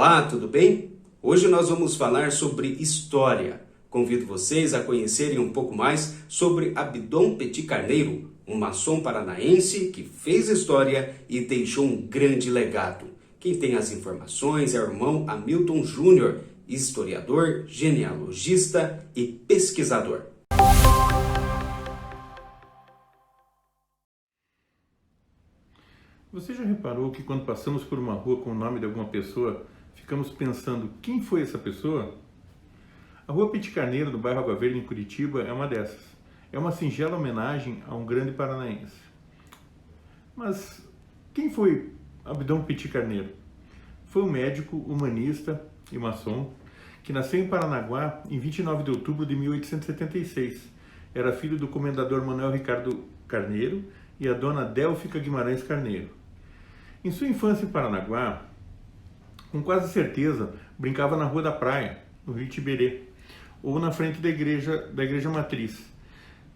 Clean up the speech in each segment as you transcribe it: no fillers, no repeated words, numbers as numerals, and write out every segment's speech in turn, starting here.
Olá, tudo bem? Hoje nós vamos falar sobre história. Convido vocês a conhecerem um pouco mais sobre Abdon Petit Carneiro, um maçom paranaense que fez história e deixou um grande legado. Quem tem as informações é o irmão Hamilton Júnior, historiador, genealogista e pesquisador. Você já reparou que quando passamos por uma rua com o nome de alguma pessoa, ficamos pensando quem foi essa pessoa? A Rua Petit Carneiro, do bairro Água Verde, em Curitiba, é uma dessas. É uma singela homenagem a um grande paranaense. Mas quem foi Abdon Petit Carneiro? Foi um médico, humanista e maçom que nasceu em Paranaguá em 29 de outubro de 1876. Era filho do comendador Manuel Ricardo Carneiro e a dona Délfica Guimarães Carneiro. Em sua infância em Paranaguá, com quase certeza, brincava na Rua da Praia, no Rio Tiberê, ou na frente da igreja matriz.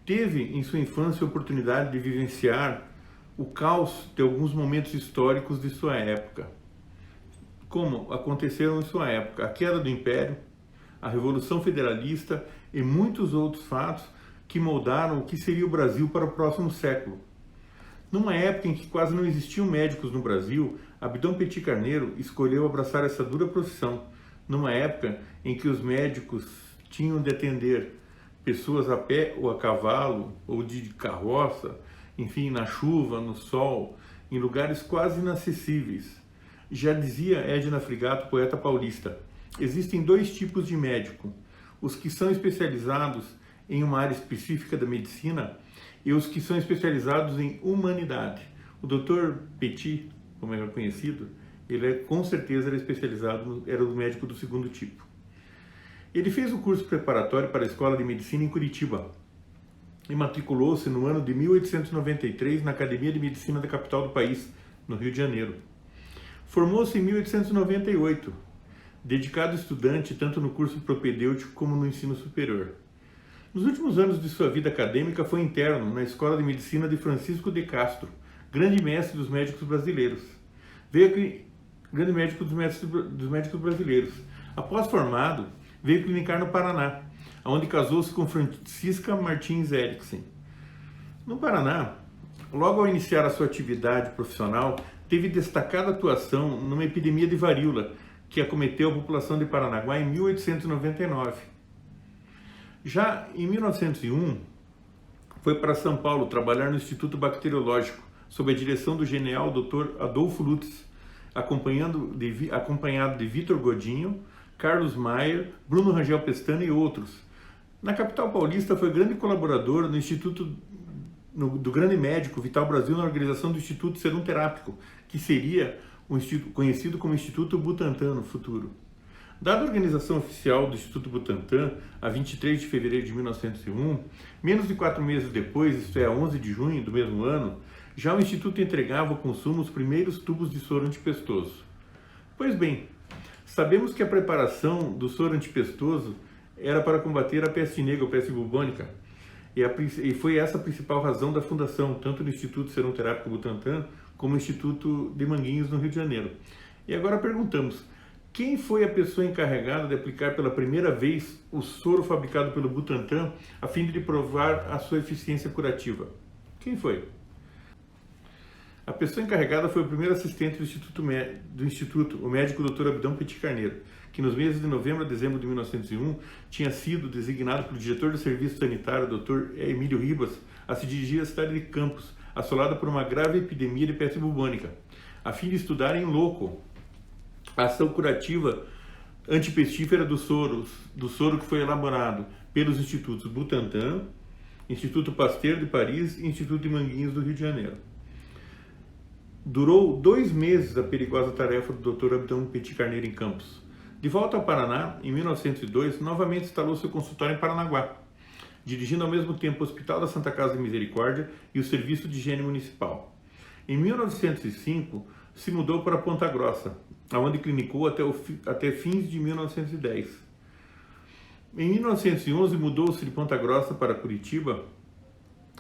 Teve em sua infância a oportunidade de vivenciar o caos de alguns momentos históricos de sua época. Como aconteceram em sua época a queda do Império, a Revolução Federalista e muitos outros fatos que moldaram o que seria o Brasil para o próximo século. Numa época em que quase não existiam médicos no Brasil, Abdon Petit Carneiro escolheu abraçar essa dura profissão. Numa época em que os médicos tinham de atender pessoas a pé ou a cavalo, ou de carroça, enfim, na chuva, no sol, em lugares quase inacessíveis. Já dizia Edna Frigato, poeta paulista, existem dois tipos de médico, os que são especializados em uma área específica da medicina e os que são especializados em humanidade. O Dr. Petit, como era conhecido, com certeza era especializado, era o médico do segundo tipo. Ele fez o curso preparatório para a Escola de Medicina em Curitiba e matriculou-se no ano de 1893 na Academia de Medicina da capital do país, no Rio de Janeiro. Formou-se em 1898, dedicado estudante tanto no curso propedêutico como no ensino superior. Nos últimos anos de sua vida acadêmica foi interno na Escola de Medicina de Francisco de Castro, grande mestre dos médicos brasileiros. Grande médico dos médicos brasileiros. Após formado, veio clinicar no Paraná, onde casou-se com Francisca Martins Eriksen. No Paraná, logo ao iniciar a sua atividade profissional, teve destacada atuação numa epidemia de varíola que acometeu a população de Paranaguá em 1899. Já em 1901, foi para São Paulo trabalhar no Instituto Bacteriológico, sob a direção do genial Dr. Adolfo Lutz, acompanhado de Vitor Godinho, Carlos Maier, Bruno Rangel Pestana e outros. Na capital paulista foi grande colaborador no Instituto do grande médico Vital Brasil na organização do Instituto Serum Terápico, que seria conhecido como Instituto Butantan no futuro. Dada a organização oficial do Instituto Butantan, a 23 de fevereiro de 1901, menos de 4 meses depois, isto é, a 11 de junho do mesmo ano, já o Instituto entregava ao consumo os primeiros tubos de soro antipestoso. Pois bem, sabemos que a preparação do soro antipestoso era para combater a peste negra, ou peste bubônica, e foi essa a principal razão da fundação, tanto do Instituto Serum Terápico Butantan, como o Instituto de Manguinhos, no Rio de Janeiro. E agora perguntamos, quem foi a pessoa encarregada de aplicar pela primeira vez o soro fabricado pelo Butantan a fim de provar a sua eficiência curativa? Quem foi? A pessoa encarregada foi o primeiro assistente do Instituto, o médico Dr. Abdon Petit Carneiro, que nos meses de novembro a dezembro de 1901 tinha sido designado pelo diretor do Serviço Sanitário, Dr. Emílio Ribas, a se dirigir à cidade de Campos, assolada por uma grave epidemia de peste bubônica, a fim de estudar em loco a ação curativa antipestífera do soro que foi elaborado pelos institutos Butantan, Instituto Pasteur de Paris e Instituto de Manguinhos do Rio de Janeiro. Durou 2 meses a perigosa tarefa do Dr. Abdon Petit Carneiro em Campos. De volta ao Paraná, em 1902, novamente instalou seu consultório em Paranaguá, dirigindo ao mesmo tempo o Hospital da Santa Casa de Misericórdia e o Serviço de Higiene Municipal. Em 1905, se mudou para Ponta Grossa, onde clinicou até fins de 1910. Em 1911, mudou-se de Ponta Grossa para Curitiba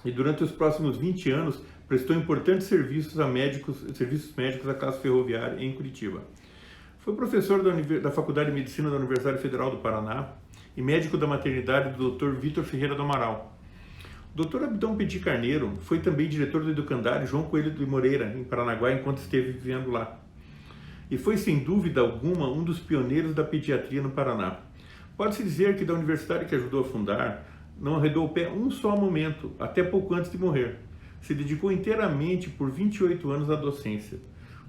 e durante os próximos 20 anos prestou importantes serviços médicos à classe ferroviária em Curitiba. Foi professor da Faculdade de Medicina da Universidade Federal do Paraná e médico da maternidade do Dr. Vitor Ferreira do Amaral. O Dr. Abdão Petit Carneiro foi também diretor do Educandário João Coelho de Moreira, em Paranaguá, enquanto esteve vivendo lá. E foi, sem dúvida alguma, um dos pioneiros da pediatria no Paraná. Pode-se dizer que da universidade que ajudou a fundar, não arredou o pé um só momento, até pouco antes de morrer. Se dedicou inteiramente por 28 anos à docência.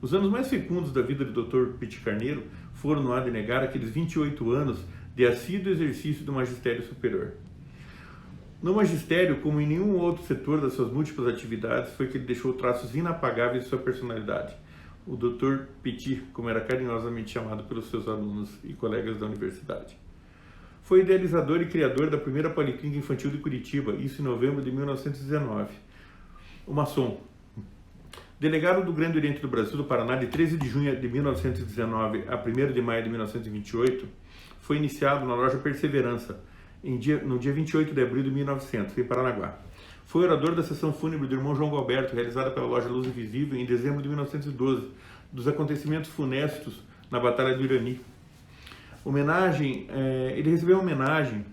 Os anos mais fecundos da vida do Dr. Petit Carneiro foram, não há de negar, aqueles 28 anos de assíduo exercício do magistério superior. No magistério, como em nenhum outro setor das suas múltiplas atividades, foi que ele deixou traços inapagáveis de sua personalidade. O Dr. Petit, como era carinhosamente chamado pelos seus alunos e colegas da universidade. Foi idealizador e criador da primeira Policlínica Infantil de Curitiba, isso em novembro de 1919. O maçom. Delegado do Grande Oriente do Brasil do Paraná de 13 de junho de 1919 a 1º de maio de 1928, foi iniciado na loja Perseverança, no dia 28 de abril de 1900, em Paranaguá. Foi orador da sessão fúnebre do irmão João Galberto, realizada pela loja Luz Invisível em dezembro de 1912, dos acontecimentos funestos na Batalha do Irani. Ele recebeu uma homenagem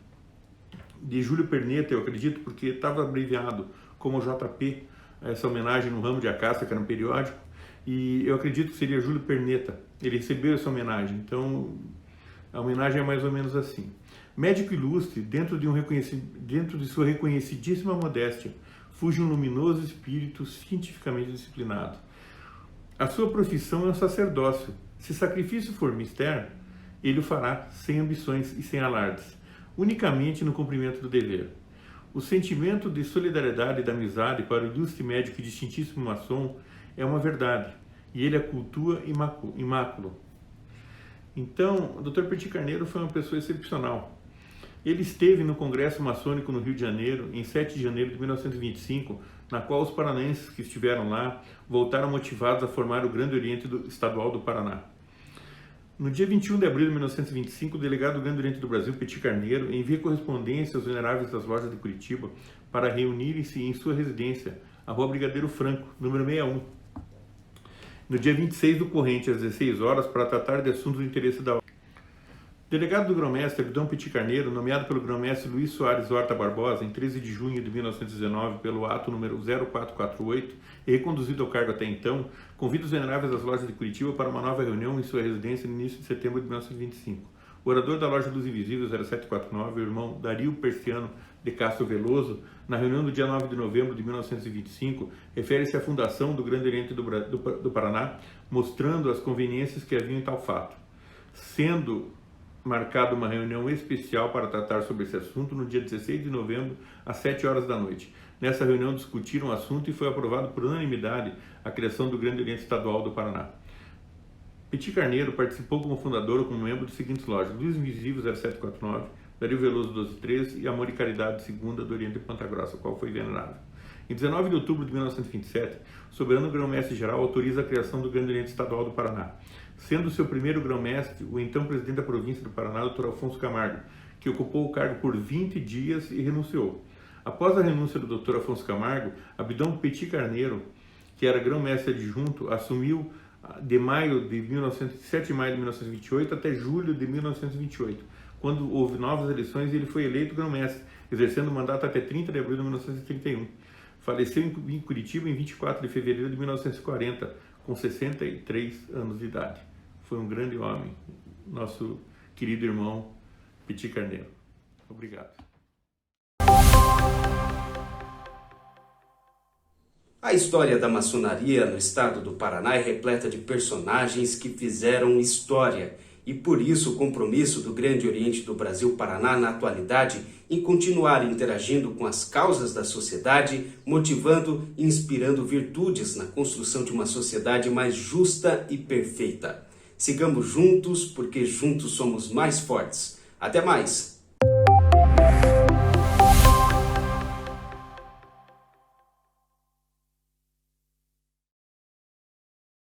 de Júlio Perneta, eu acredito, porque estava abreviado como JP, essa homenagem no Ramo de Acácia, que era um periódico, e eu acredito que seria Júlio Perneta. Ele recebeu essa homenagem, então a homenagem é mais ou menos assim. Médico ilustre, dentro de sua reconhecidíssima modéstia, fuge um luminoso espírito cientificamente disciplinado. A sua profissão é um sacerdócio. Se sacrifício for mister, ele o fará sem ambições e sem alardes, unicamente no cumprimento do dever. O sentimento de solidariedade e da amizade para o ilustre médico e distintíssimo maçom é uma verdade, e ele a cultua imáculo. Então, o Dr. Petit Carneiro foi uma pessoa excepcional. Ele esteve no Congresso Maçônico no Rio de Janeiro, em 7 de janeiro de 1925, na qual os paranaenses que estiveram lá voltaram motivados a formar o Grande Oriente Estadual do Paraná. No dia 21 de abril de 1925, o delegado do Grande Oriente do Brasil, Petit Carneiro, envia correspondência aos veneráveis das lojas de Curitiba para reunirem-se em sua residência, a Rua Brigadeiro Franco, número 61. No dia 26 do corrente, às 16 horas, para tratar de assuntos do interesse da ordem. O delegado do grão-mestre Abdão Petit Carneiro, nomeado pelo grão-mestre Luiz Soares Horta Barbosa em 13 de junho de 1919 pelo ato número 0448 e reconduzido ao cargo até então, convida os veneráveis das lojas de Curitiba para uma nova reunião em sua residência no início de setembro de 1925. O orador da loja Luz Invisível 0749, o irmão Dario Persiano de Castro Veloso, na reunião do dia 9 de novembro de 1925, refere-se à fundação do Grande Oriente do Paraná, mostrando as conveniências que haviam em tal fato, sendo marcada uma reunião especial para tratar sobre esse assunto no dia 16 de novembro, às 7 horas da noite. Nessa reunião discutiram o assunto e foi aprovado por unanimidade a criação do Grande Oriente Estadual do Paraná. Petit Carneiro participou como fundador ou como membro de seguintes lojas: Luz Invisível 0749, Dario Veloso 1213 e Amor e Caridade Segunda do Oriente de Ponta Grossa, qual foi venerável. Em 19 de outubro de 1927, o soberano grão-mestre-geral autoriza a criação do Grande Oriente Estadual do Paraná, sendo seu primeiro grão-mestre o então presidente da província do Paraná, Dr. Afonso Camargo, que ocupou o cargo por 20 dias e renunciou. Após a renúncia do Dr. Afonso Camargo, Abdão Petit Carneiro, que era grão-mestre adjunto, assumiu de 7 de maio de 1928 até julho de 1928, quando houve novas eleições e ele foi eleito grão-mestre, exercendo o mandato até 30 de abril de 1931. Faleceu em Curitiba em 24 de fevereiro de 1940, com 63 anos de idade. Foi um grande homem, nosso querido irmão Petit Carneiro. Obrigado. A história da maçonaria no estado do Paraná é repleta de personagens que fizeram história e por isso o compromisso do Grande Oriente do Brasil Paraná na atualidade em continuar interagindo com as causas da sociedade, motivando e inspirando virtudes na construção de uma sociedade mais justa e perfeita. Sigamos juntos, porque juntos somos mais fortes. Até mais!